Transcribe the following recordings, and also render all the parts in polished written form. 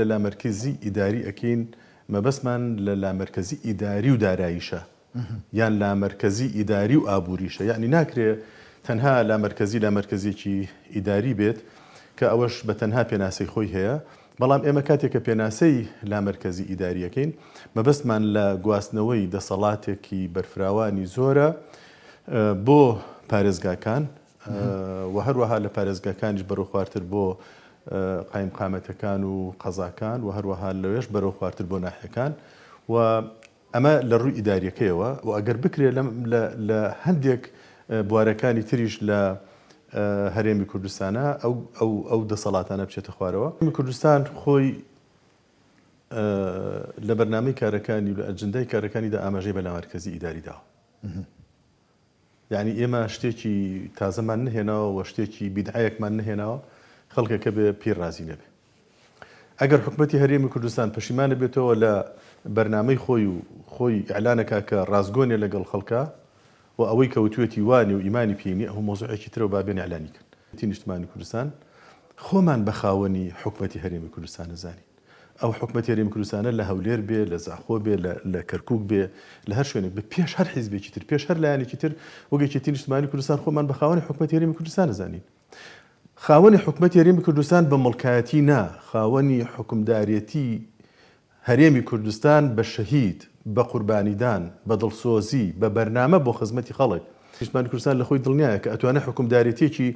لە لامەرکزی ئیداری ئەکەین مەبەستمان لە لامەرکزی ئیداری و داراییشە یان لامەرکزی ئیداری و ئابووریشە، یعنی ناکرێت تەنها لامەرکزیەکی ئیداری بێت کە ئەوەش بە تەنها پێناسەی خۆی هەیە، بەڵام ئێمە کاتێک کە پێناسەی لامەرکزی ئیداریەکەین مەبەستمان لە گواستنەوەی دەسەڵاتێکی بەرفراوانی زۆرە بۆ پارێزگاکان و هەروەها لە پارێزگاکانیش بەرەو خوارتر بۆ قایم قامەتەکان و قەزاکان و هەروەها لەوێش بەرەو خوارتر بۆ ناحیەکان و ئەمە لە ڕووی ئیداریەکەیەوە و ئەگەر بکرێت لە هەندێک بوارەکانی تریش لە هەرێمی کوردستانە ئەو دەسەڵاتانە بچێتە خوارەوە. هەرێمی کوردستان خۆی لە بەرنامەی کارەکانی و لە ئەجندای کارەکانیدا ئاماژەی بە لامەرکزی ئیداری داوە. یعنی ئێمە شتێکی تازەمان نهێناوە و شتێکی بیدعایەکمان نهێناوە خەڵکێکە بێ پیر رازی نەبێ. ئەگەر حکومەتی هەرێمی کوردستان پەشیمانە بێتەوە لە بەرنامەی خۆی ئیعلانەکە کە ڕازگۆنێ لەگەڵ خەڵکە و ئەوەی کەوتوێتی وانی و ئیمانی پێینی ئەو مۆزوعێکی ترە و بابێن ئیعلانی کرد. نیشتمانی کوردستان خۆمان بە خاوەنی حکومەتی هەرێمی کوردستان نەزانین. ئەو حکومەتی هەرێمی کوردستانە لە هەولێر بێ، لە زاخۆ بێ، لە کەرکووک بێ، لە هەر شوێنێک بێ، پێش هەر حیزبێکی تر، پێش هەر لایەنێکی تر وەگەیەتی نیشتمانی کوردستان خۆمان بە خاوەنی حکومەتی هەرێمی کوردستان نەزانین. خاوەنی حکومەتی هەرێمی کوردستان بە مڵکایەتی نا، خاوەنی حکومدارێتی هەرێمی کوردستان بە شەهید، بە قوربانیدان، بە دڵسۆزی، بە بەرنامە بۆ خزمەتی خەڵک. نیشتمانی کوردستان لە خۆی دڵنیایە کە ئەتوانێت حکومدارێتیەکی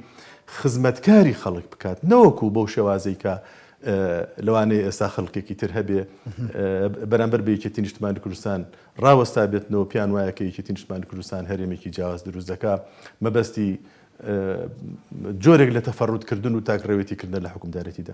خزمەتکاری خەڵک بکات، نەوەکو بەو شێوازەی کە لەوانەیە ئێستا خەڵکێکی تر هەبێ بەرامبەر بە یەکێتی نیشتمانی کوردستان ڕاوەستا بێتنەوە پیان وایە کە یەکێتی نیشتمانی کوردستان هەرێمێکی جیاواز دروست دەکات، مەبەستی جۆرێک لە تەفەڕوتکردن و تاکڕەوێتیکردن لە حکومدارەتیدا.